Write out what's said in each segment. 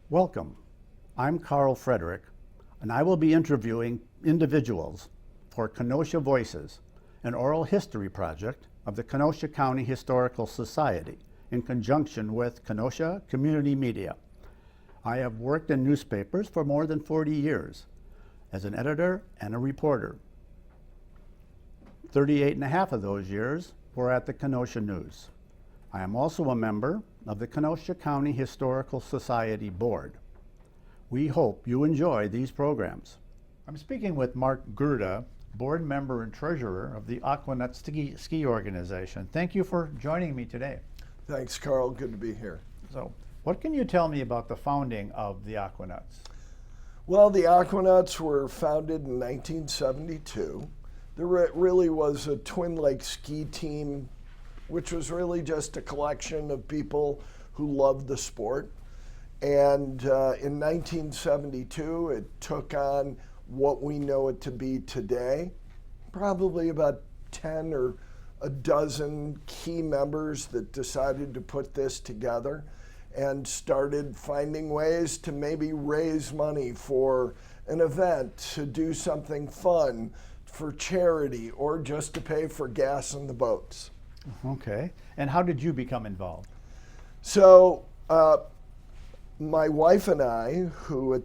Welcome. I'm Carl Frederick, and I will be interviewing individuals for Kenosha Voices, an oral history project of the Kenosha County Historical Society in conjunction with Kenosha Community Media. I have worked in newspapers for more than 40 years as an editor and a reporter. 38 and a half of those years were at the Kenosha News. I am also a member of the Kenosha County Historical Society Board. We hope you enjoy these programs. I'm speaking with Mark Gurda, board member and treasurer of the Aquanut ski organization. Thank you for joining me today. Thanks, Carl. Good to be here. So, what can you tell me about the founding of the Aquanuts? Well, the Aquanuts were founded in 1972. There really was a Twin Lakes ski team, which was really just a collection of people who loved the sport. And in 1972, it took on what we know it to be today. Probably about 10 or a dozen key members that decided to put this together and started finding ways to maybe raise money for an event, to do something fun, for charity, or just to pay for gas in the boats. Okay. And how did you become involved? So my wife and I, who at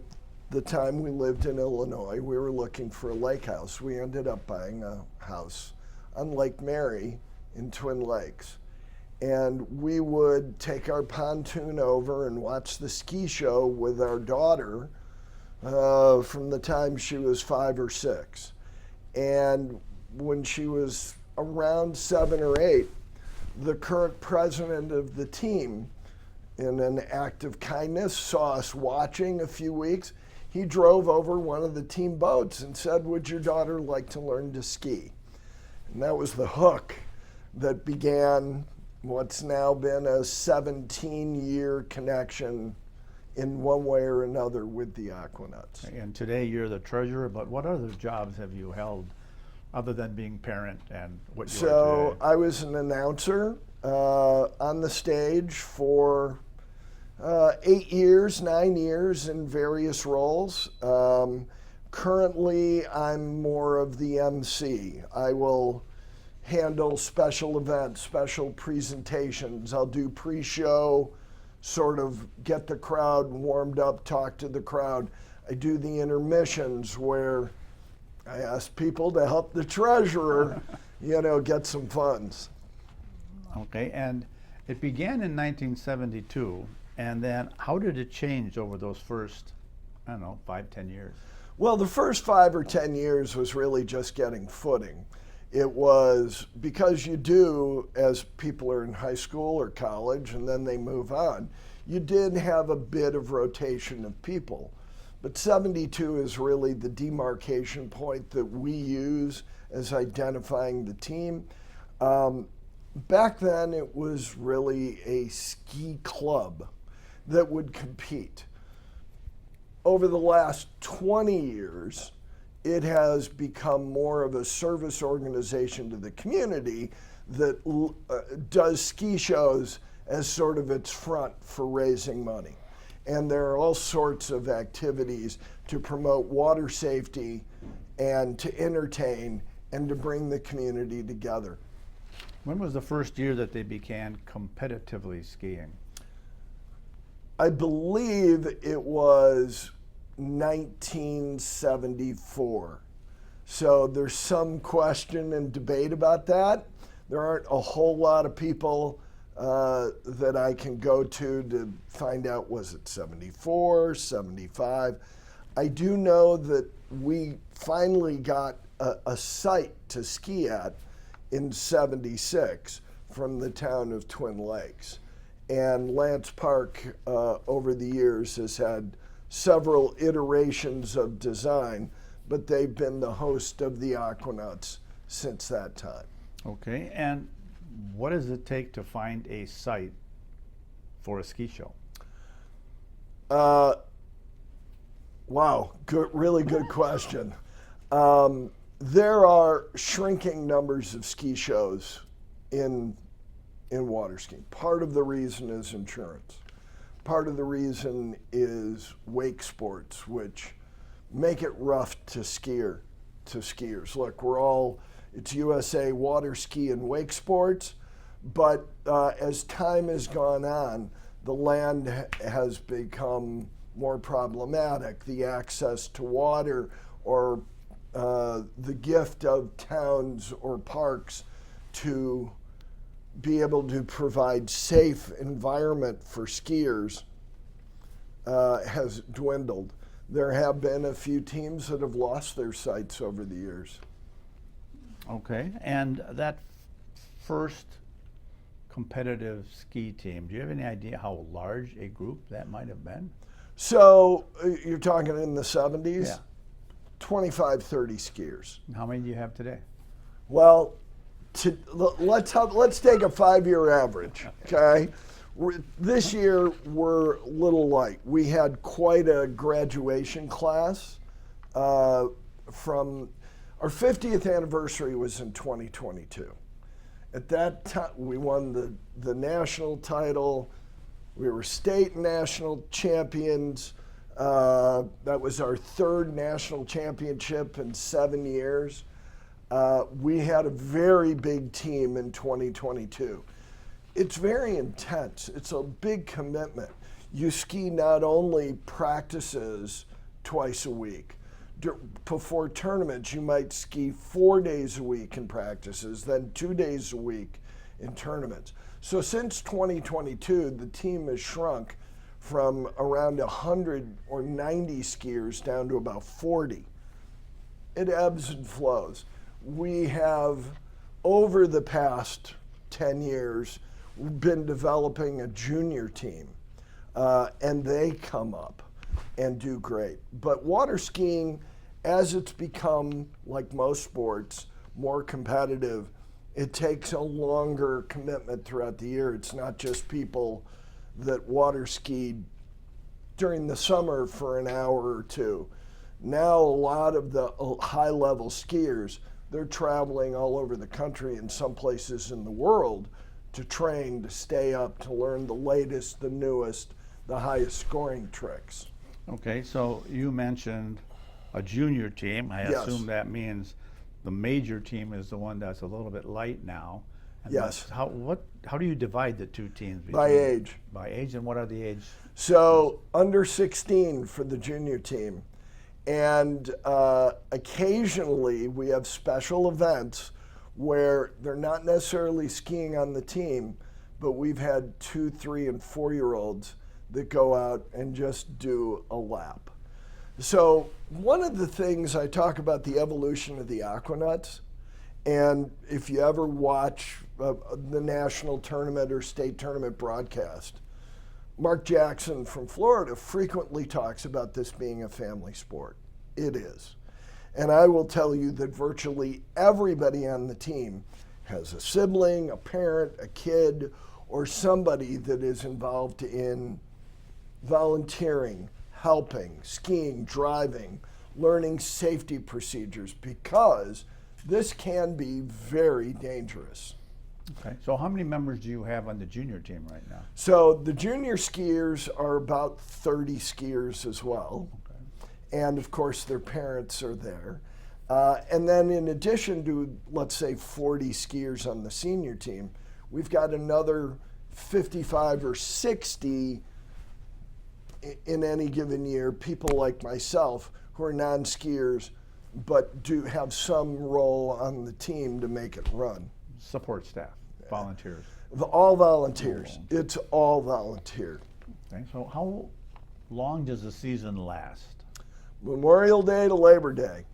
the time we lived in Illinois, we were looking for a lake house. We ended up buying a house on Lake Mary in Twin Lakes. And we would take our pontoon over and watch the ski show with our daughter from the time she was 5 or 6. And when she was around 7 or 8, the current president of the team, in an act of kindness, saw us watching a few weeks. He drove over one of the team boats and said, "Would your daughter like to learn to ski?" And that was the hook that began what's now been a 17-year connection in one way or another with the Aquanuts. And today you're the treasurer, but what other jobs have you held other than being parent and what you are today? I was an announcer on the stage for 8 years, 9 years in various roles. Currently, I'm more of the MC. I will handle special events, special presentations. I'll do pre-show, sort of get the crowd warmed up, talk to the crowd. I do the intermissions where I ask people to help the treasurer, get some funds. Okay, and it began in 1972, and then how did it change over those first, 5, 10 years? Well, the first 5 or 10 years was really just getting footing. It was because you do, as people are in high school or college and then they move on, you did have a bit of rotation of people. But 72 is really the demarcation point that we use as identifying the team. Back then, it was really a ski club that would compete. Over the last 20 years, it has become more of a service organization to the community that does ski shows as sort of its front for raising money. And there are all sorts of activities to promote water safety and to entertain and to bring the community together. When was the first year that they began competitively skiing? I believe it was 1974. So there's some question and debate about that. There aren't a whole lot of people that I can go to find out, was it 74, 75? I do know that we finally got a site to ski at in 76 from the town of Twin Lakes. And Lance Park over the years has had several iterations of design, but they've been the host of the Aquanuts since that time. Okay, and what does it take to find a site for a ski show? Wow, really good question. There are shrinking numbers of ski shows in water skiing. Part of the reason is insurance. part of the reason is wake sports, which make it rough to skiers. Look, it's USA water ski and wake sports, but as time has gone on, the land has become more problematic. The access to water, or the gift of towns or parks to be able to provide safe environment for skiers has dwindled. There have been a few teams that have lost their sites over the years. Okay, and that first competitive ski team, do you have any idea how large a group that might have been? So you're talking in the 70s? Yeah. 25, 30 skiers. How many do you have today? Well, let's take a 5-year average, okay? This year we're a little light. We had quite a graduation class from our 50th anniversary was in 2022. At that time, we won the national title. We were state and national champions. That was our third national championship in 7 years. We had a very big team in 2022. It's very intense. It's a big commitment. You ski not only practices twice a week. Before tournaments, you might ski 4 days a week in practices, then 2 days a week in tournaments. So since 2022, the team has shrunk from around 100 or 90 skiers down to about 40. It ebbs and flows. We have, over the past 10 years, been developing a junior team, and they come up and do great. But water skiing, as it's become, like most sports, more competitive, it takes a longer commitment throughout the year. It's not just people that water skied during the summer for an hour or two. Now a lot of the high-level skiers, they're traveling all over the country and some places in the world to train, to stay up, to learn the latest, the newest, the highest scoring tricks. Okay, so you mentioned a junior team. I Yes. assume that means the major team is the one that's a little bit light now. And Yes. How do you divide the two teams? By age. By age, and what are the age? So under 16 for the junior team. And occasionally we have special events where they're not necessarily skiing on the team, but we've had 2, 3, and 4-year-olds that go out and just do a lap. So one of the things I talk about, the evolution of the Aquanuts, and if you ever watch the national tournament or state tournament broadcast, Mark Jackson from Florida frequently talks about this being a family sport. It is. And I will tell you that virtually everybody on the team has a sibling, a parent, a kid, or somebody that is involved in volunteering, helping, skiing, driving, learning safety procedures, because this can be very dangerous. Okay, so how many members do you have on the junior team right now? So the junior skiers are about 30 skiers as well. Okay. And of course their parents are there. And then in addition to, let's say, 40 skiers on the senior team, we've got another 55 or 60 in any given year, people like myself who are non-skiers but do have some role on the team to make it run. Support staff, volunteers. All volunteers. It's all volunteer. Okay, so how long does the season last? Memorial Day to Labor Day.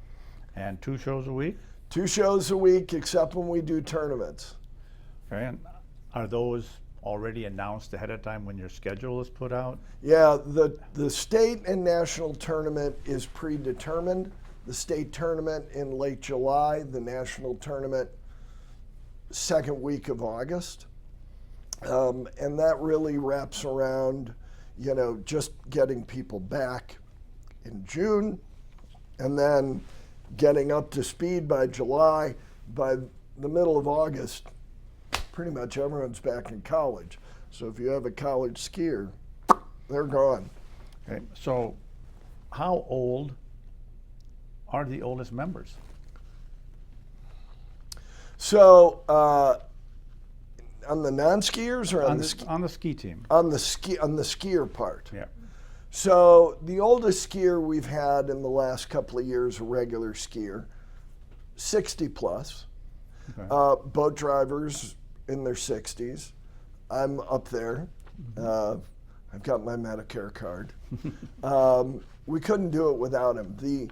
And 2 shows a week? 2 shows a week, except when we do tournaments. Okay, and are those already announced ahead of time when your schedule is put out? Yeah, the state and national tournament is predetermined. The state tournament in late July, the national tournament second week of August. And that really wraps around, just getting people back in June, and then getting up to speed by July. By the middle of August, pretty much everyone's back in college. So if you have a college skier, they're gone. Okay. So how old are the oldest members? So on the non-skiers or On the ski team? on the skier part? Yeah. So the oldest skier we've had in the last couple of years, a regular skier, 60 plus. Okay. Boat drivers in their 60s. I'm up there. I've got my Medicare card. We couldn't do it without him.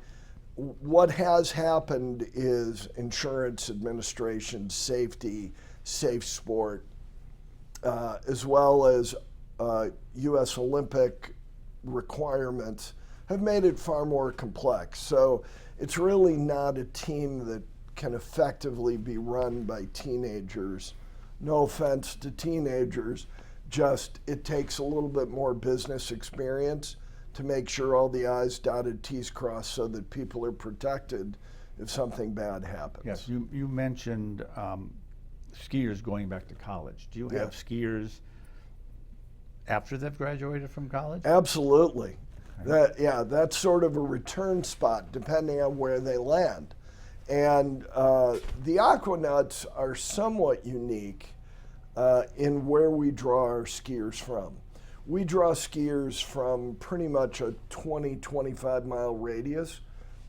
What has happened is insurance administration, safety, safe sport, as well as U.S. Olympic requirements have made it far more complex. So it's really not a team that can effectively be run by teenagers. No offense to teenagers, just it takes a little bit more business experience to make sure all the I's dotted, T's crossed so that people are protected if something bad happens. Yes, you mentioned skiers going back to college. Do you have skiers after they've graduated from college? Absolutely. That's sort of a return spot depending on where they land. And the Aquanuts are somewhat unique in where we draw our skiers from. We draw skiers from pretty much a 20, 25 mile radius.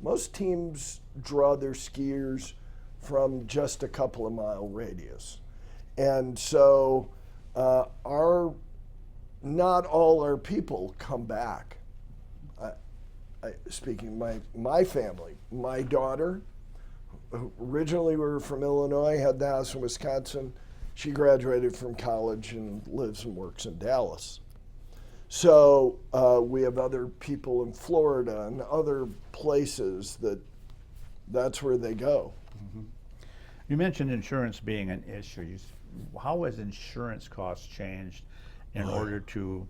Most teams draw their skiers from just a couple of mile radius. And so not all our people come back. Speaking my family, my daughter, originally we were from Illinois, had the house in Wisconsin. She graduated from college and lives and works in Dallas. So we have other people in Florida and other places that's where they go. Mm-hmm. You mentioned insurance being an issue. How has insurance costs changed in order to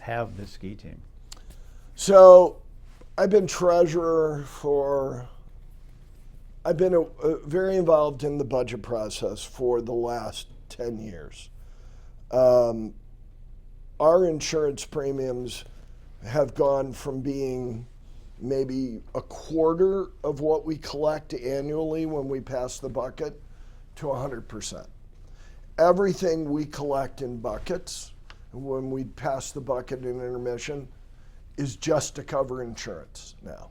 have this ski team? So I've been treasurer I've been very involved in the budget process for the last 10 years. Our insurance premiums have gone from being maybe a quarter of what we collect annually when we pass the bucket to 100%. Everything we collect in buckets when we pass the bucket in intermission is just to cover insurance now.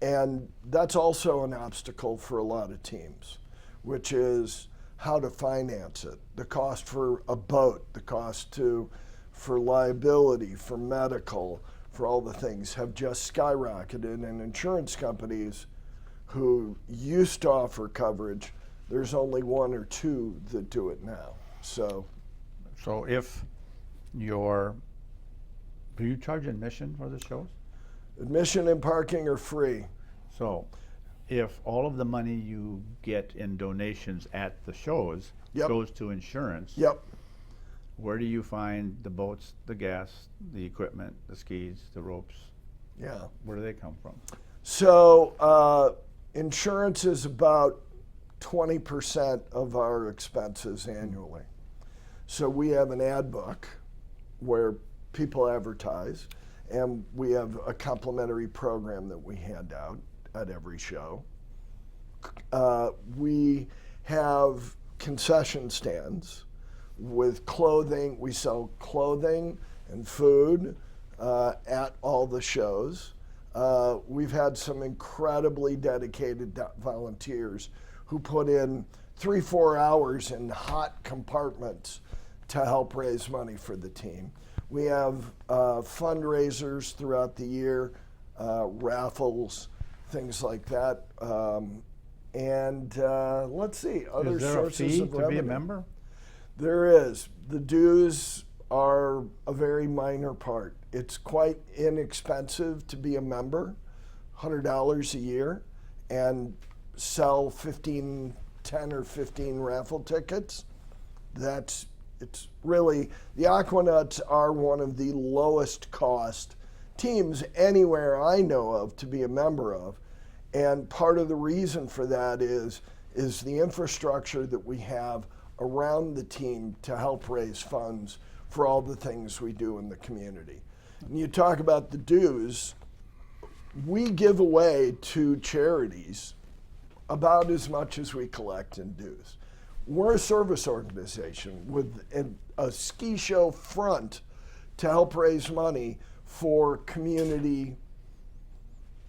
And that's also an obstacle for a lot of teams, which is how to finance it. The cost for a boat, the cost for liability, for medical, for all the things have just skyrocketed, and insurance companies who used to offer coverage, there's only one or two that do it now. So if do you charge admission for the shows? Admission and parking are free. So if all of the money you get in donations at the shows goes to insurance, where do you find the boats, the gas, the equipment, the skis, the ropes? Yeah. Where do they come from? So insurance is about 20% of our expenses annually. So we have an ad book where people advertise, and we have a complimentary program that we hand out at every show. We have concession stands with clothing. We sell clothing and food at all the shows. We've had some incredibly dedicated volunteers who put in 3-4 hours in hot compartments to help raise money for the team. We have fundraisers throughout the year, raffles, things like that. And let's see, other sources of revenue. Is there a fee to be a member? There is. The dues are a very minor part. It's quite inexpensive to be a member, $100 a year, and sell 10 or 15 raffle tickets. It's really, the Aquanuts are one of the lowest cost teams anywhere I know of to be a member of. And part of the reason for that is the infrastructure that we have around the team to help raise funds for all the things we do in the community. And you talk about the dues, we give away to charities about as much as we collect in dues. We're a service organization with a ski show front to help raise money for community,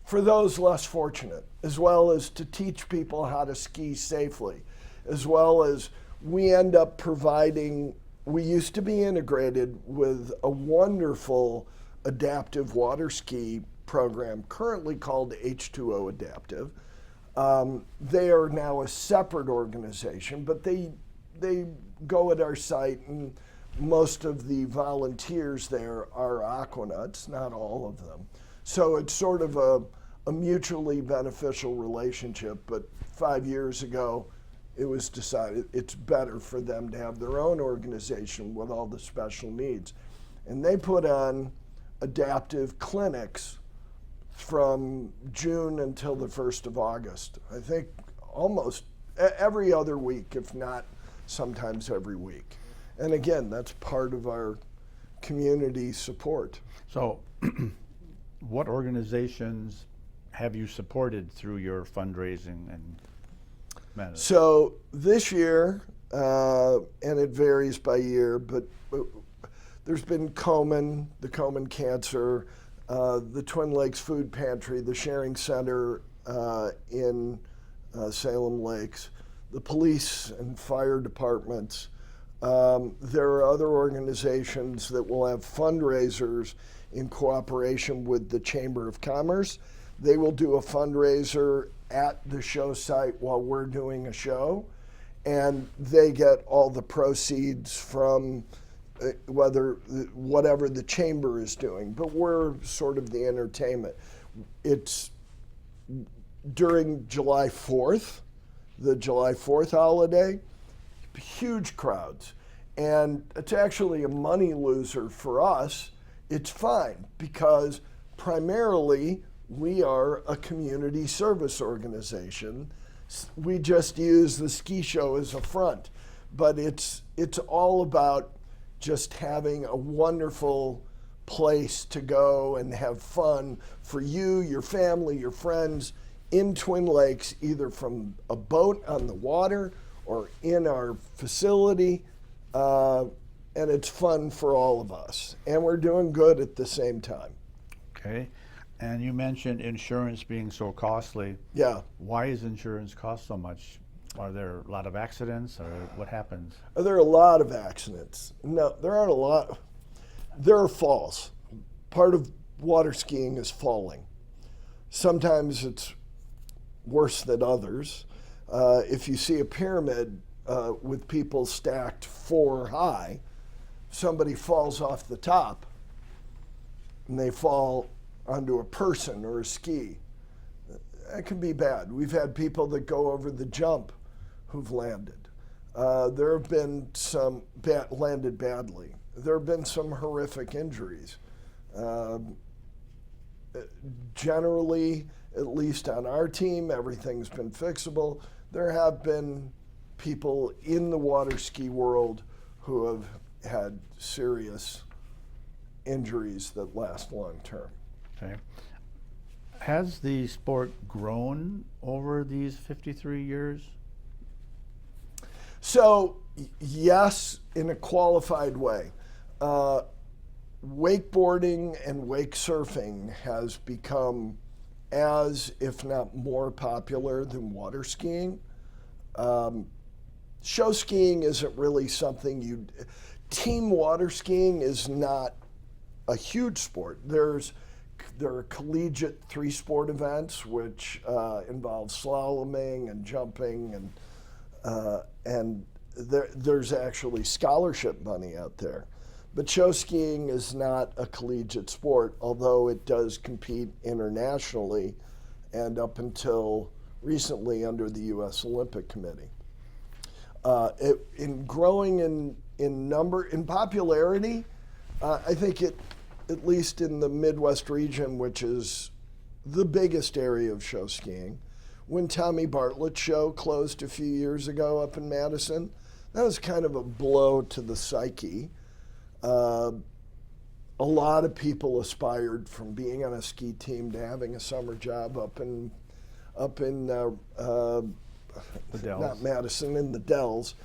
for those less fortunate, as well as to teach people how to ski safely, as well as we end up providing, we used to be integrated with a wonderful adaptive water ski program currently called H2O Adaptive. They are now a separate organization, but they go at our site, and most of the volunteers there are Aquanuts, not all of them. So it's sort of a mutually beneficial relationship, but 5 years ago, it was decided it's better for them to have their own organization with all the special needs. And they put on adaptive clinics from June until the 1st of August. I think almost every other week, if not sometimes every week. And again, that's part of our community support. So what organizations have you supported through your fundraising and management? So this year, and it varies by year, but there's been Komen, the Komen Cancer, the Twin Lakes Food Pantry, the Sharing Center in Salem Lakes, the police and fire departments. There are other organizations that will have fundraisers in cooperation with the Chamber of Commerce. They will do a fundraiser at the show site while we're doing a show, and they get all the proceeds from whatever the chamber is doing, but we're sort of the entertainment. It's during July 4th, the July 4th holiday, huge crowds. And it's actually a money loser for us. It's fine because primarily we are a community service organization. We just use the ski show as a front, but it's all about just having a wonderful place to go and have fun for you, your family, your friends in Twin Lakes, either from a boat on the water or in our facility. And it's fun for all of us. And we're doing good at the same time. Okay. And you mentioned insurance being so costly. Yeah. Why is insurance cost so much? Are there a lot of accidents, or what happens? There are a lot of accidents. No, there aren't a lot. There are falls. Part of water skiing is falling. Sometimes it's worse than others. If you see a pyramid with people stacked 4 high, somebody falls off the top and they fall onto a person or a ski. That can be bad. We've had people that go over the jump who've landed. There have been some landed badly. There have been some horrific injuries. Generally, at least on our team, everything's been fixable. There have been people in the water ski world who have had serious injuries that last long term. Okay. Has the sport grown over these 53 years? So, yes, in a qualified way. Wakeboarding and wake surfing has become as, if not more popular than water skiing. Show skiing isn't really something team water skiing is not a huge sport. There are collegiate 3-sport events which involve slaloming and jumping, and there's actually scholarship money out there. But show skiing is not a collegiate sport, although it does compete internationally and up until recently under the U.S. Olympic Committee. In growing in number, in popularity, I think at least in the Midwest region, which is the biggest area of show skiing, when Tommy Bartlett's show closed a few years ago up in Madison, that was kind of a blow to the psyche. a lot of people aspired from being on a ski team to having a summer job up in The Dells. not Madison, in the Dells.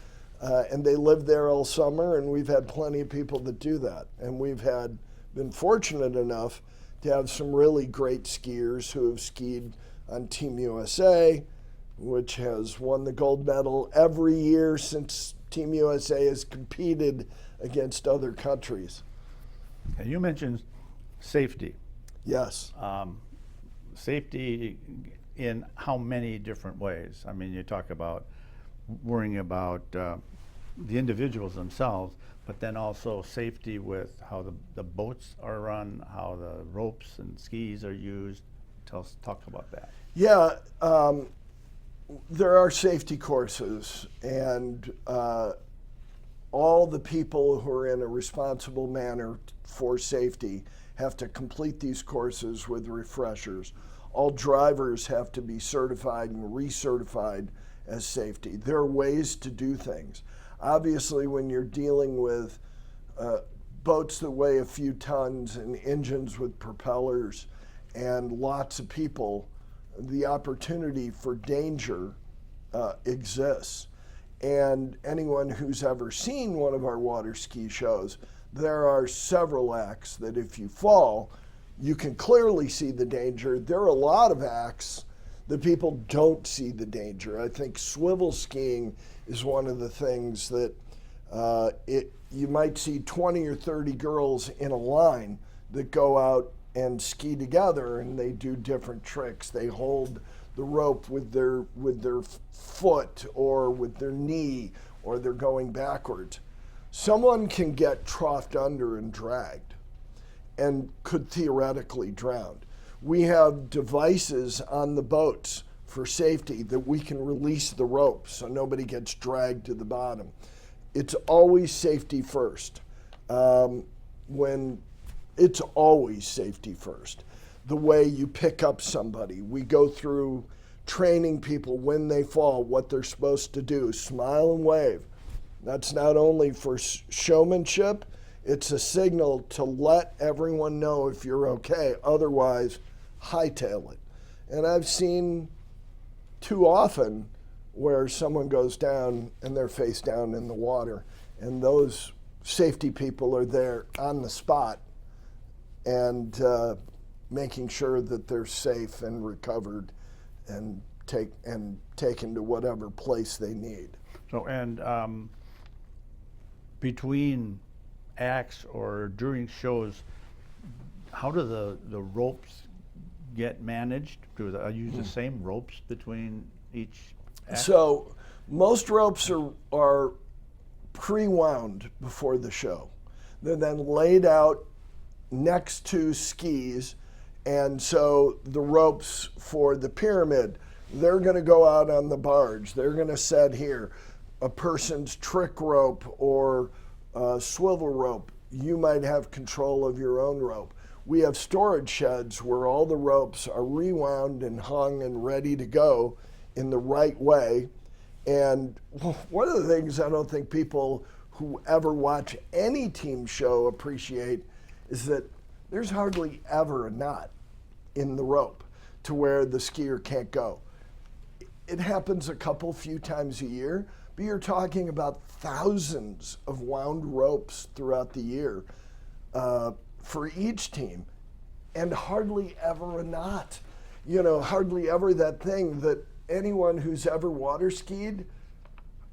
And they live there all summer, and we've had plenty of people that do that. And we've been fortunate enough to have some really great skiers who have skied on Team USA, which has won the gold medal every year since Team USA has competed against other countries. And you mentioned safety. Yes. Safety in how many different ways? I mean, you talk about worrying about the individuals themselves, but then also safety with how the boats are run, how the ropes and skis are used. Talk about that. Yeah, there are safety courses, and all the people who are in a responsible manner for safety have to complete these courses with refreshers. All drivers have to be certified and recertified as safety. There are ways to do things. Obviously, when you're dealing with boats that weigh a few tons and engines with propellers and lots of people, the opportunity for danger exists. And anyone who's ever seen one of our water ski shows, there are several acts that if you fall, you can clearly see the danger. There are a lot of acts that people don't see the danger. I think swivel skiing is one of the things that you might see 20 or 30 girls in a line that go out and ski together, and they do different tricks. They hold the rope with their foot or with their knee, or they're going backwards. Someone can get troughed under and dragged and could theoretically drown. We have devices on the boats for safety that we can release the rope so nobody gets dragged to the bottom. It's always safety first. It's always safety first. The way you pick up somebody, we go through training people when they fall, what they're supposed to do, smile and wave. That's not only for showmanship, it's a signal to let everyone know if you're okay. Otherwise, hightail it. And I've seen too often where someone goes down and they're face down in the water, and those safety people are there on the spot and making sure that they're safe and recovered and taken to whatever place they need. So, and between acts or during shows, how do the ropes get managed? Do they use the same ropes between each act? So most ropes are pre-wound before the show. They're then laid out next to skis, and so the ropes for the pyramid, they're going to go out on the barge. They're going to set here. A person's trick rope or swivel rope, you might have control of your own rope. We have storage sheds where all the ropes are rewound and hung and ready to go in the right way. And one of the things I don't think people who ever watch any team show appreciate is that there's hardly ever a knot in the rope to where the skier can't go. It happens a few times a year, but you're talking about thousands of wound ropes throughout the year for each team, and hardly ever a knot. Hardly ever that thing that anyone who's ever water skied,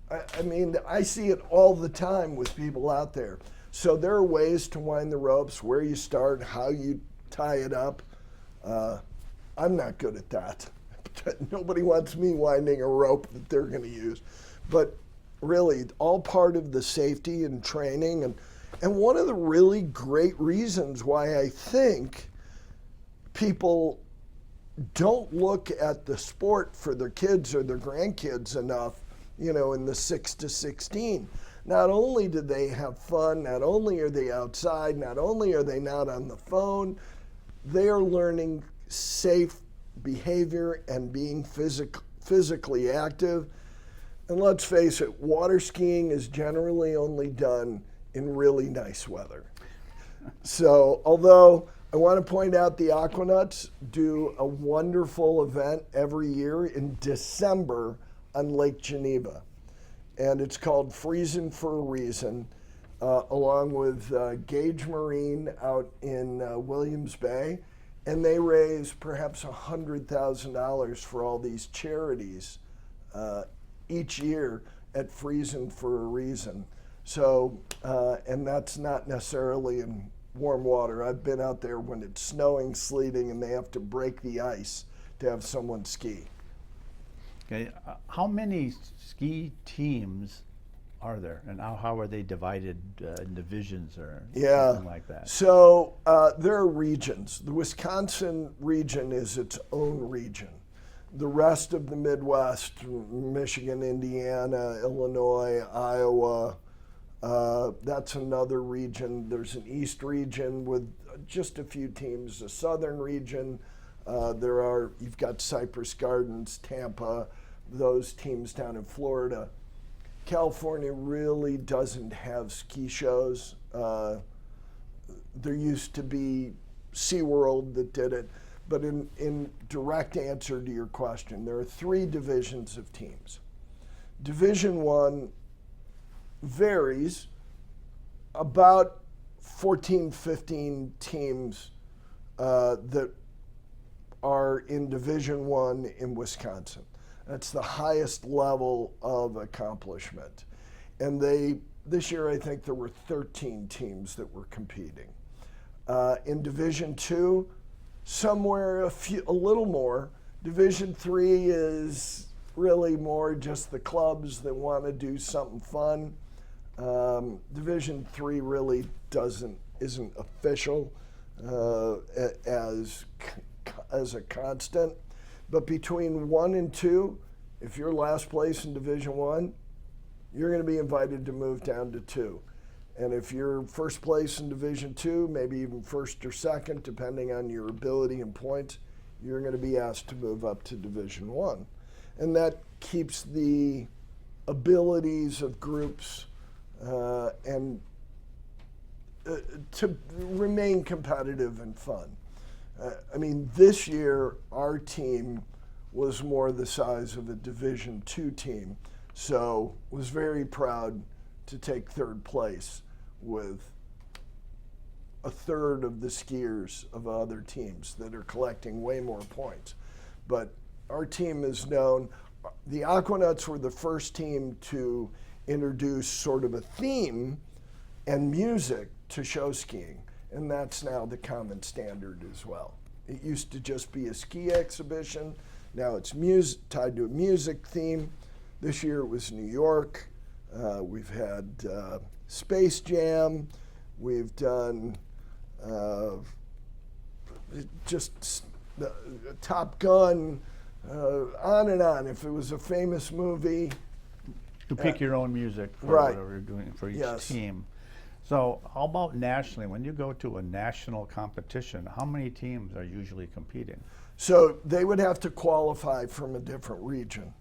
I mean, I see it all the time with people out there. So there are ways to wind the ropes, where you start, how you tie it up. I'm not good at that. Nobody wants me winding a rope that they're going to use. But really, all part of the safety and training. And one of the really great reasons why I think people don't look at the sport for their kids or their grandkids enough, in the 6 to 16. Not only do they have fun, not only are they outside, not only are they not on the phone, they are learning safe behavior and being physically active. And let's face it, water skiing is generally only done in really nice weather. So, although I want to point out the Aquanuts do a wonderful event every year in December on Lake Geneva. And it's called Freezing for a Reason, along with Gage Marine out in Williams Bay. And they raise perhaps $100,000 for all these charities each year at Freezing for a Reason. So, and that's not necessarily in warm water. I've been out there when it's snowing, sleeting, and they have to break the ice to have someone ski. Okay, how many ski teams are there, and how are they divided in divisions or something like that? So there are regions. The Wisconsin region is its own region. The rest of the Midwest, Michigan, Indiana, Illinois, Iowa, that's another region. There's an East region with just a few teams, a Southern region. You've got Cypress Gardens, Tampa, those teams down in Florida. California really doesn't have ski shows. There used to be SeaWorld that did it. But in direct answer to your question, there are 3 divisions of teams. Division 1 varies, about 14, 15 teams that are in Division 1 in Wisconsin. That's the highest level of accomplishment. And this year I think there were 13 teams that were competing. In Division 2, somewhere a little more. Division 3 is really more just the clubs that want to do something fun. Division 3 really isn't official as a constant. But between 1 and 2, if you're last place in Division 1, you're going to be invited to move down to 2. And if you're first place in Division 2, maybe even first or second, depending on your ability and points, you're going to be asked to move up to Division 1. And that keeps the abilities of groups and to remain competitive and fun. I mean, this year, our team was more the size of a Division 2 team, so was very proud to take 3rd place with a third of the skiers of other teams that are collecting way more points. But our team is known. The Aquanuts were the first team to introduce sort of a theme and music to show skiing, and that's now the common standard as well. It used to just be a ski exhibition. Now it's tied to a music theme. This year it was New York. We've had Space Jam. We've done just Top Gun, on and on. If it was a famous movie. To pick your own music for right. whatever you're doing for each team. So how about nationally? When you go to a national competition, how many teams are usually competing? So they would have to qualify from a different region.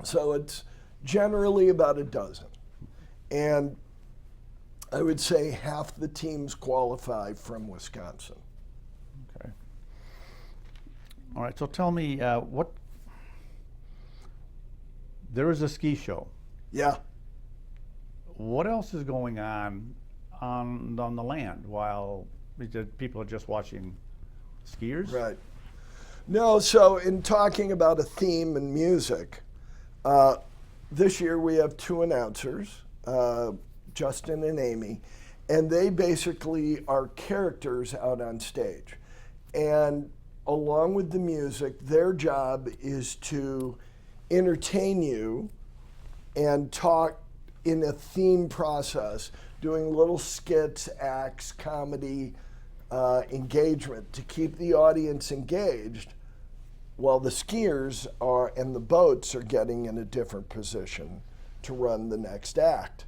So it's generally about a dozen. And I would say half the teams qualify from Wisconsin. Okay. All right, so tell me, there is a ski show. Yeah. What else is going on the land while people are just watching skiers? Right. No, so in talking about a theme and music, this year we have 2 announcers, Justin and Amy, and they basically are characters out on stage. And along with the music, their job is to entertain you and talk in a theme process, doing little skits, acts, comedy, engagement to keep the audience engaged while the skiers and the boats are getting in a different position to run the next act.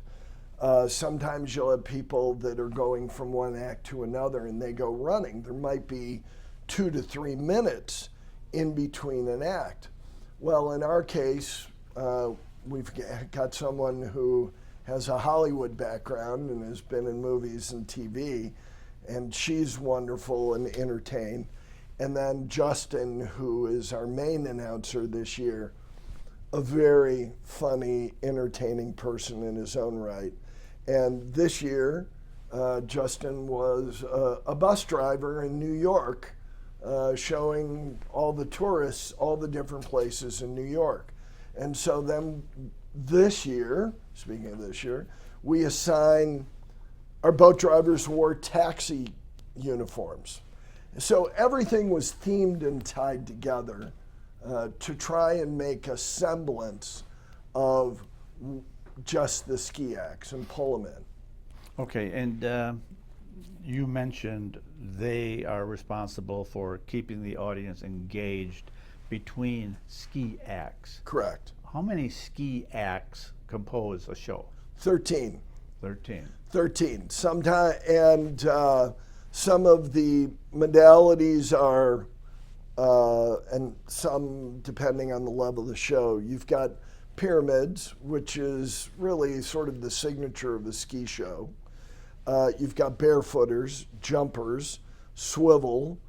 Sometimes you'll have people that are going from one act to another and they go running. There might be 2 to 3 minutes in between an act. Well, in our case, we've got someone who has a Hollywood background and has been in movies and TV, and she's wonderful and entertained. And then Justin, who is our main announcer this year, a very funny, entertaining person in his own right. And this year, Justin was a bus driver in New York, showing all the tourists all the different places in New York. And so then this year, speaking of this year, we assign our boat drivers wore taxi uniforms. So everything was themed and tied together to try and make a semblance of just the ski acts and pull them in. Okay, and you mentioned they are responsible for keeping the audience engaged between ski acts. Correct. How many ski acts compose a show? 13. 13. Sometimes, and some of the modalities are, and some depending on the level of the show. You've got pyramids, which is really sort of the signature of the ski show. You've got barefooters, jumpers, swivel.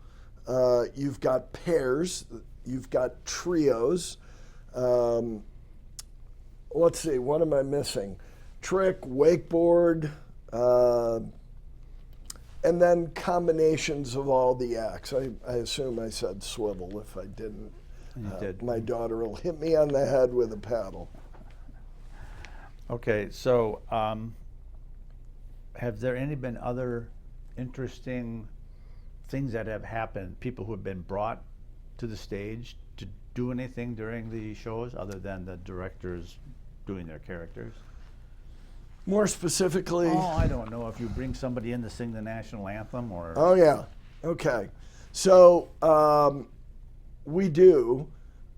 You've got pairs. You've got trios. Let's see, what am I missing? Trick, wakeboard, and then combinations of all the acts. I assume I said swivel. If I didn't, You did. my daughter will hit me on the head with a paddle. Okay, so have there been other interesting things that have happened, people who have been brought to the stage to do anything during the shows other than the directors doing their characters? More specifically, Oh, I don't know, if you bring somebody in to sing the national anthem or... oh yeah, okay. So we do.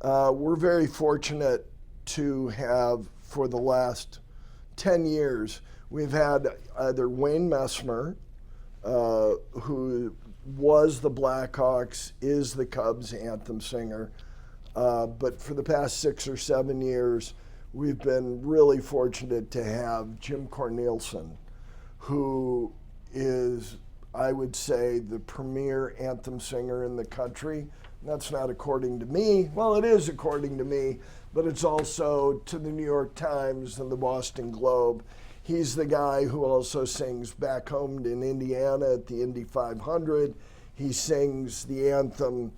We're very fortunate to have, for the last 10 years, we've had either Wayne Messmer, who was the Blackhawks, is the Cubs anthem singer, but for the past 6 or 7 years, we've been really fortunate to have Jim Cornelison, who is, I would say, the premier anthem singer in the country. That's not according to me. Well, it is according to me, but it's also to the New York Times and the Boston Globe. He's the guy who also sings Back Home in Indiana at the Indy 500. He sings the anthem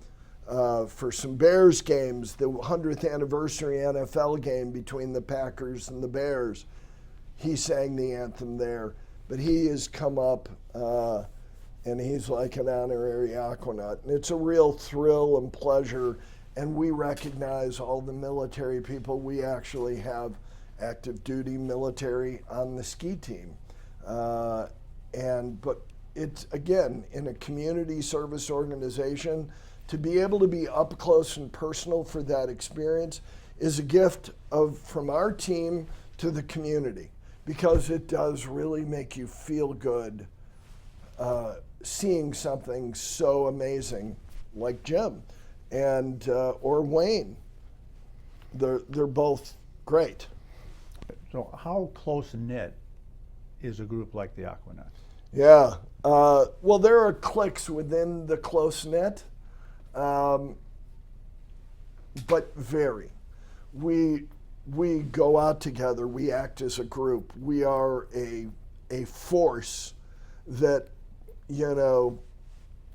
for some Bears games, the 100th anniversary NFL game between the Packers and the Bears. He sang the anthem there, but he has come up and he's like an honorary Aquanut. And it's a real thrill and pleasure, and we recognize all the military people. We actually have active duty military on the ski team. But it's, again, in a community service organization, to be able to be up close and personal for that experience is a gift from our team to the community, because it does really make you feel good seeing something so amazing like Jim and or Wayne. They're both great. So how close-knit is a group like the Aquanuts? Yeah. Well, there are cliques within the close-knit, but vary. We go out together. We act as a group. We are a force that,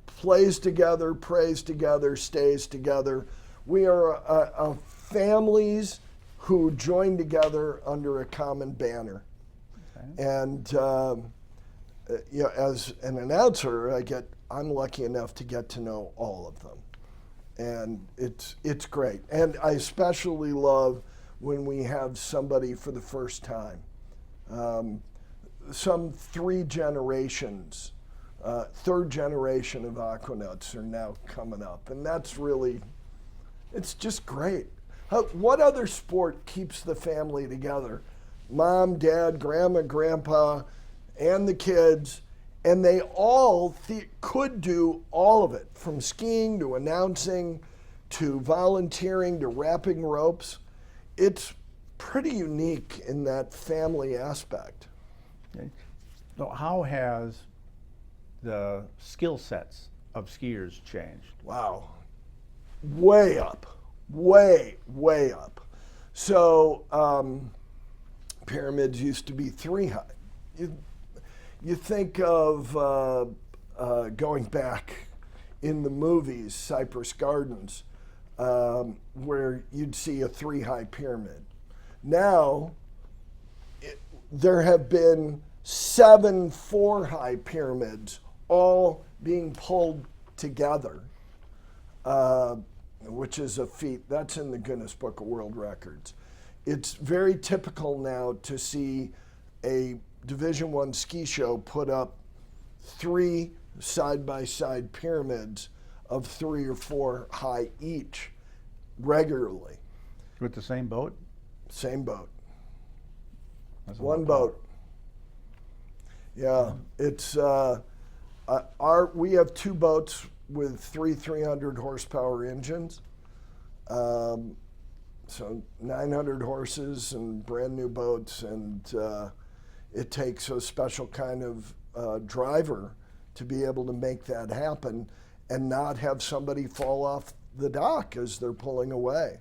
plays together, prays together, stays together. We are a families who join together under a common banner. Okay. And as an announcer, I'm lucky enough to get to know all of them. And it's great. And I especially love when we have somebody for the first time. Some 3 generations, third generation of Aquanuts are now coming up. And that's really, it's just great. What other sport keeps the family together? Mom, dad, grandma, grandpa, and the kids, and they all could do all of it, from skiing to announcing to volunteering to wrapping ropes. It's pretty unique in that family aspect. Okay. So how has the skill sets of skiers changed? Wow. Way up. Way up. So pyramids used to be 3 high. You think of going back in the movies, Cypress Gardens, where you'd see a 3 high pyramid. Now, there have been 7 4 high pyramids all being pulled together, which is a feat. That's in the Guinness Book of World Records. It's very typical now to see a Division I ski show put up 3 side-by-side pyramids of 3 or 4 high each regularly. With the same boat? Same boat. That's a One lot. boat. Yeah, it's we have 2 boats with 300 horsepower engines. So 900 horses and brand new boats, and it takes a special kind of driver to be able to make that happen and not have somebody fall off the dock as they're pulling away.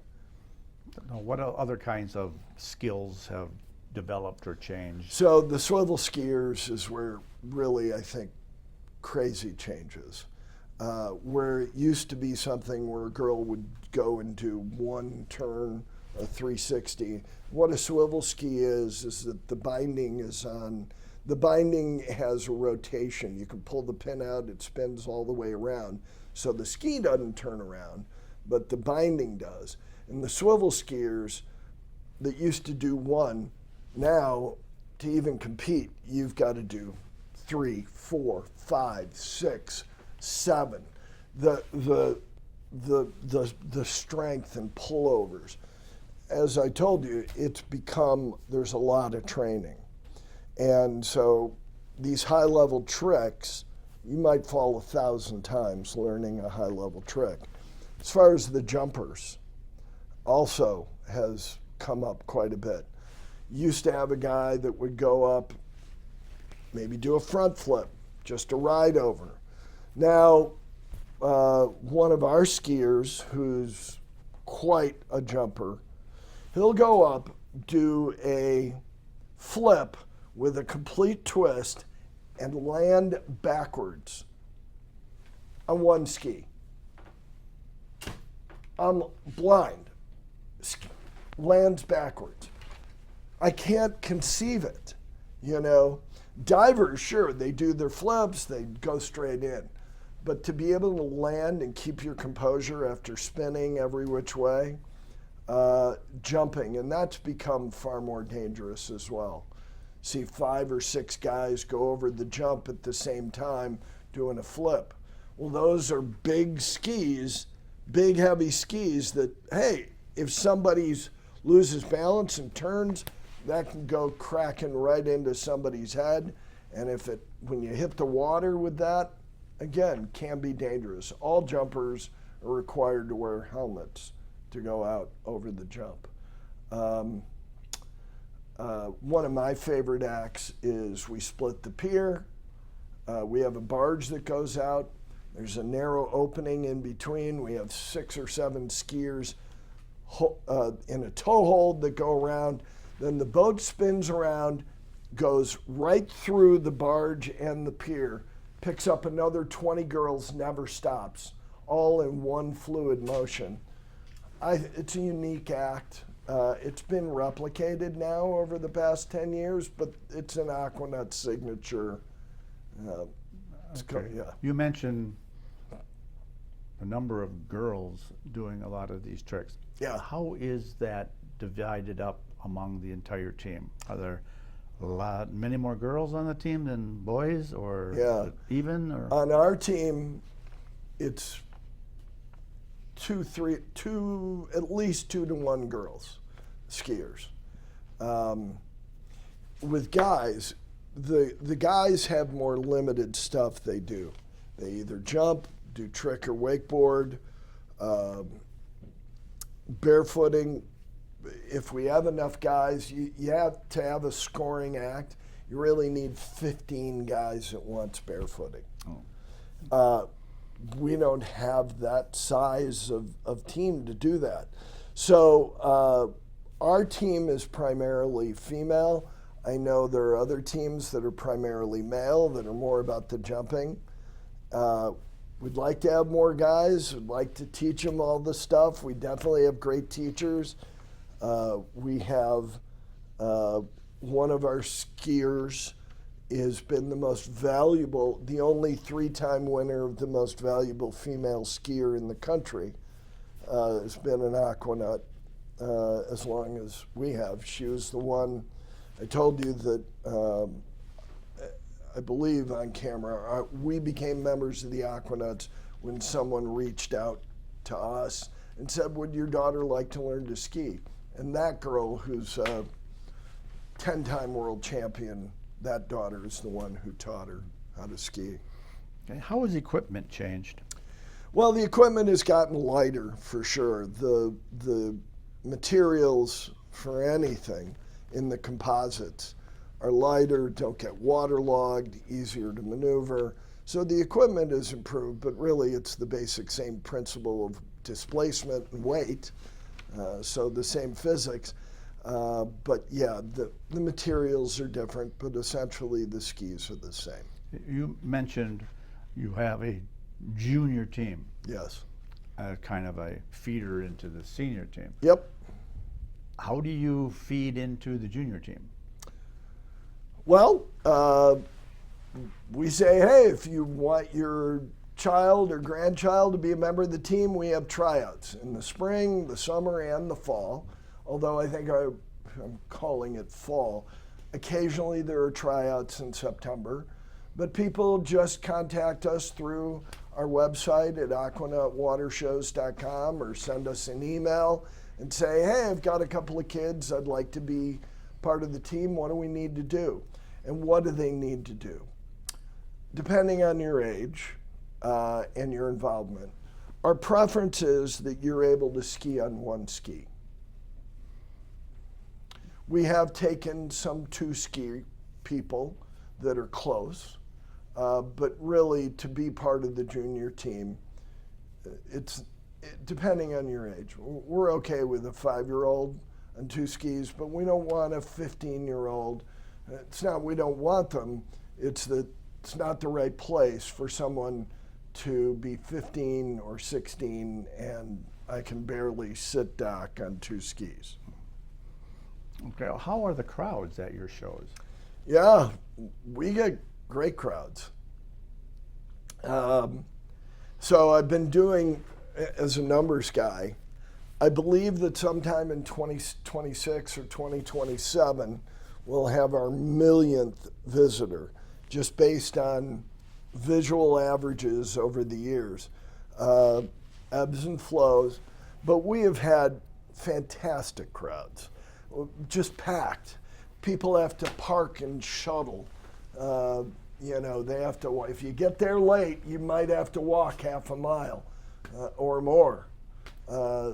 Now, what other kinds of skills have developed or changed? So the swivel skiers is where really I think crazy changes. Where it used to be something where a girl would go and do 1 turn, a 360. What a swivel ski is that the binding is on, the binding has a rotation. You can pull the pin out, it spins all the way around. So the ski doesn't turn around, but the binding does. And the swivel skiers that used to do 1, now to even compete, you've got to do 3, 4, 5, 6, 7. The strength and pullovers. As I told you, it's become, there's a lot of training. And so these high-level tricks, you might fall 1,000 times learning a high-level trick. As far as the jumpers, also has come up quite a bit. Used to have a guy that would go up, maybe do a front flip, just a ride over. Now, one of our skiers, who's quite a jumper, he'll go up, do a flip with a complete twist, and land backwards on 1 ski. I'm blind. Lands backwards. I can't conceive it, you know. Divers, sure, they do their flips, they go straight in. But to be able to land and keep your composure after spinning every which way, jumping, and that's become far more dangerous as well. See 5 or 6 guys go over the jump at the same time doing a flip. Well, those are big skis, big heavy skis that, hey, if somebody loses balance and turns, that can go cracking right into somebody's head. And when you hit the water with that, again, can be dangerous. All jumpers are required to wear helmets to go out over the jump. One of my favorite acts is we split the pier. We have a barge that goes out. There's a narrow opening in between. We have 6 or 7 skiers in a tow hold that go around. Then the boat spins around, goes right through the barge and the pier, picks up another 20 girls, never stops, all in one fluid motion. It's a unique act. It's been replicated now over the past 10 years, but it's an Aquanut signature. Okay. Yeah. You mentioned a number of girls doing a lot of these tricks. Yeah. How is that divided up among the entire team? Are there many more girls on the team than boys, or Yeah. even? Or? On our team, it's at least 2 to 1 girls, skiers. With guys, the guys have more limited stuff they do. They either jump, do trick or wakeboard, barefooting. if we have enough guys, you have to have a scoring act. You really need 15 guys at once barefooting. We don't have that size of team to do that. So our team is primarily female. I know there are other teams that are primarily male that are more about the jumping. We'd like to have more guys. We'd like to teach them all the stuff. We definitely have great teachers. We have one of our skiers has been the most valuable, the only 3-time winner of the most valuable female skier in the country. Has been an Aquanut as long as we have. She was the one, I told you that, I believe on camera, we became members of the Aquanuts when someone reached out to us and said, would your daughter like to learn to ski? And that girl, who's a 10-time world champion, that daughter is the one who taught her how to ski. Okay. How has equipment changed? Well, the equipment has gotten lighter for sure. The materials for anything in the composites are lighter, don't get waterlogged, easier to maneuver. So the equipment has improved, but really it's the basic same principle of displacement and weight, so the same physics. But yeah, the materials are different, but essentially the skis are the same. You mentioned you have a junior team. Yes. Kind of a feeder into the senior team. Yep. How do you feed into the junior team? Well, we say, hey, if you want your child or grandchild to be a member of the team, we have tryouts in the spring, the summer, and the fall. Although I think I'm calling it fall. Occasionally there are tryouts in September, but people just contact us through our website at aquanutwatershows.com or send us an email and say, hey, I've got a couple of kids, I'd like to be part of the team, what do we need to do? And what do they need to do? Depending on your age and your involvement, our preference is that you're able to ski on one ski. We have taken some 2-ski people that are close, but really to be part of the junior team, it's depending on your age. We're okay with a 5-year-old on 2 skis, but we don't want a 15-year-old. It's not we don't want them, it's that it's not the right place for someone to be 15 or 16 and I can barely sit dock on 2 skis. Okay, how are the crowds at your shows? Yeah, we get great crowds. So I've been doing, as a numbers guy, I believe that sometime in 2026 or 2027, we'll have our 1,000,000th visitor, just based on visual averages over the years, ebbs and flows. But we have had fantastic crowds, just packed. People have to park and shuttle. You know, they have to, if you get there late, you might have to walk half a mile or more.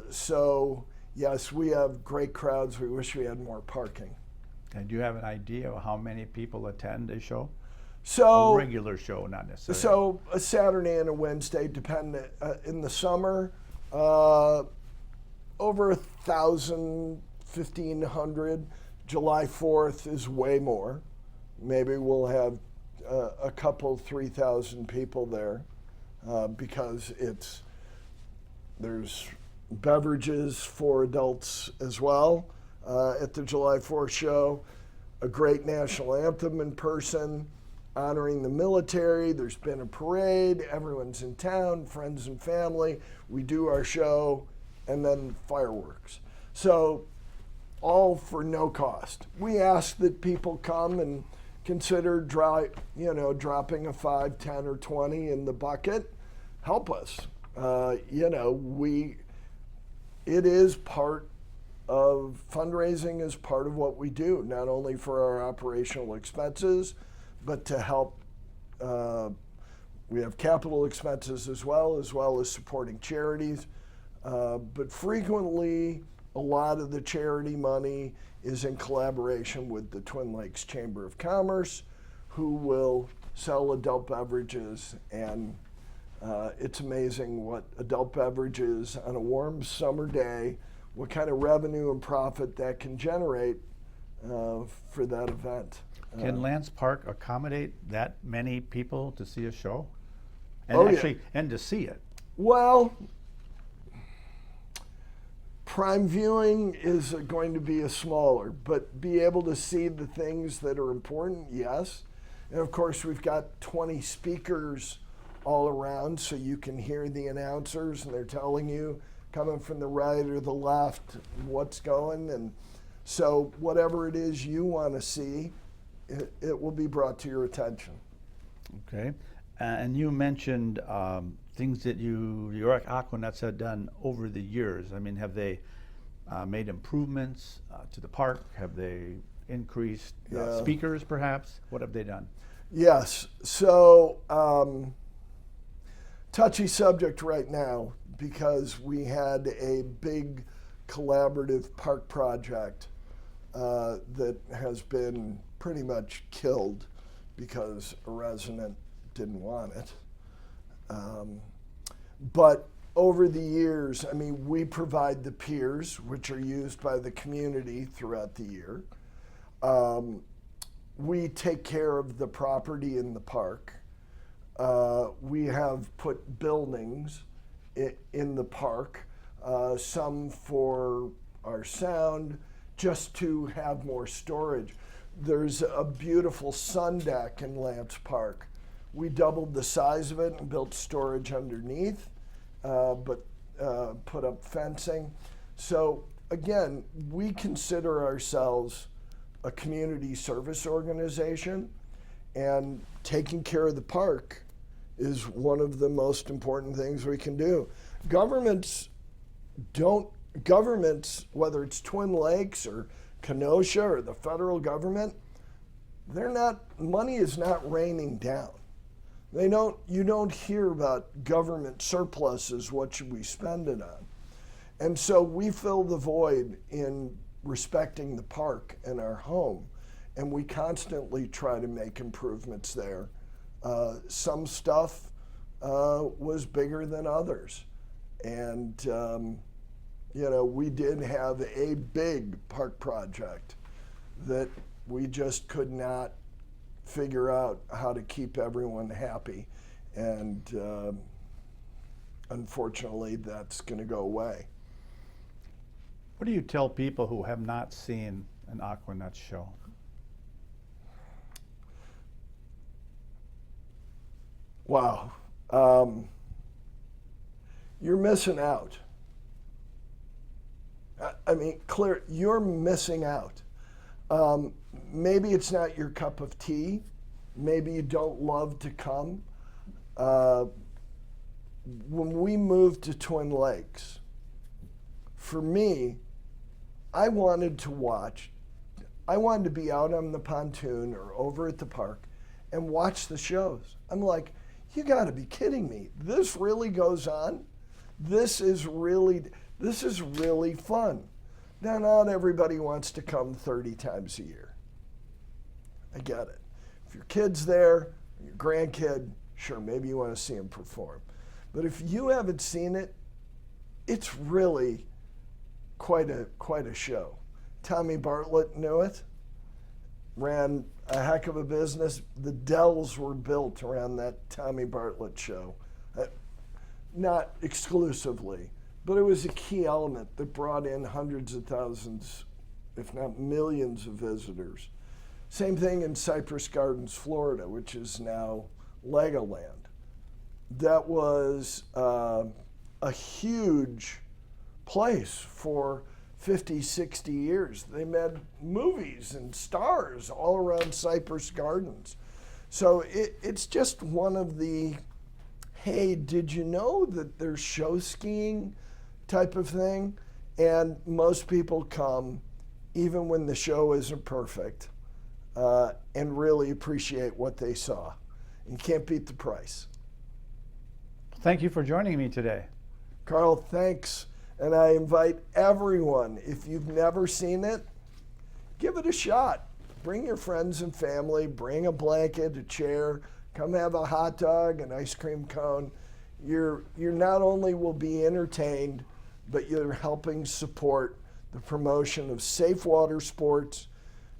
So yes, we have great crowds. We wish we had more parking. And do you have an idea of how many people attend a show? So a regular show, not necessarily. So a Saturday and a Wednesday, depending. In the summer, over 1,000, 1,500. July 4th is way more. Maybe we'll have a couple, 3,000 people there because there's beverages for adults as well at the July 4th show. A great national anthem in person, honoring the military. There's been a parade. Everyone's in town, friends and family. We do our show, and then fireworks. So all for no cost. We ask that people come and consider dropping a 5, 10, or 20 in the bucket. Help us. It is part of fundraising, is part of what we do, not only for our operational expenses, but to help. We have capital expenses as well as supporting charities. But frequently, A lot of the charity money is in collaboration with the Twin Lakes Chamber of Commerce, who will sell adult beverages, and it's amazing what adult beverages on a warm summer day, what kind of revenue and profit that can generate for that event. Can Lance Park accommodate that many people to see a show? And Oh, actually, yeah. and to see it? Well, prime viewing is going to be a smaller, but be able to see the things that are important, yes. And of course, we've got 20 speakers all around, so you can hear the announcers, and they're telling you, coming from the right or the left, what's going. And so whatever it is you want to see, it will be brought to your attention. Okay. And you mentioned things that your Aquanuts have done over the years. I mean, have they made improvements to the park? Have they increased speakers, perhaps? What have they done? Yes. So, touchy subject right now, because we had a big collaborative park project that has been pretty much killed because a resident didn't want it. But over the years, I mean, we provide the piers, which are used by the community throughout the year. We take care of the property in the park. We have put buildings in the park, some for our sound, just to have more storage. There's a beautiful sun deck in Lance Park. We doubled the size of it and built storage underneath, but put up fencing. So again, we consider ourselves a community service organization, and taking care of the park is one of the most important things we can do. Governments, whether it's Twin Lakes or Kenosha or the federal government, money is not raining down. You don't hear about government surpluses, what should we spend it on? And so we fill the void in respecting the park and our home, and we constantly try to make improvements there. Some stuff was bigger than others, and we did have a big park project that we just could not figure out how to keep everyone happy, and unfortunately that's going to go away. What do you tell people who have not seen an Aquanut show? Wow. You're missing out. I mean, clear, you're missing out. Maybe it's not your cup of tea. Maybe you don't love to come. When we moved to Twin Lakes, for me, I wanted to be out on the pontoon or over at the park and watch the shows. I'm like, you gotta be kidding me. This really goes on? This is really fun. Now, not everybody wants to come 30 times a year. I get it. If your kid's there, your grandkid, sure, maybe you want to see him perform. But if you haven't seen it, it's really quite a show. Tommy Bartlett knew it, ran a heck of a business. The Dells were built around that Tommy Bartlett show. Not exclusively, but it was a key element that brought in hundreds of thousands, if not millions of visitors. Same thing in Cypress Gardens, Florida, which is now Legoland. That was a huge place for 50, 60 years. They made movies and stars all around Cypress Gardens. So it's just one of the, hey, did you know that there's show skiing type of thing? And most people come, even when the show isn't perfect, and really appreciate what they saw. And can't beat the price. Thank you for joining me today. Carl, thanks. And I invite everyone, if you've never seen it, give it a shot. Bring your friends and family, bring a blanket, a chair, come have a hot dog, an ice cream cone. You're not only will be entertained, but you're helping support the promotion of safe water sports,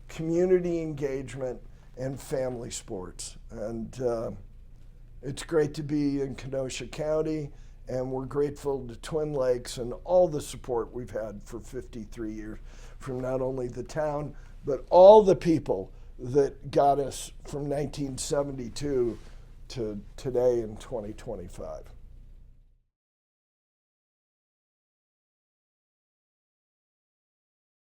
community engagement, and family sports. And it's great to be in Kenosha County, and we're grateful to Twin Lakes and all the support we've had for 53 years from not only the town, but all the people that got us from 1972 to today in 2025.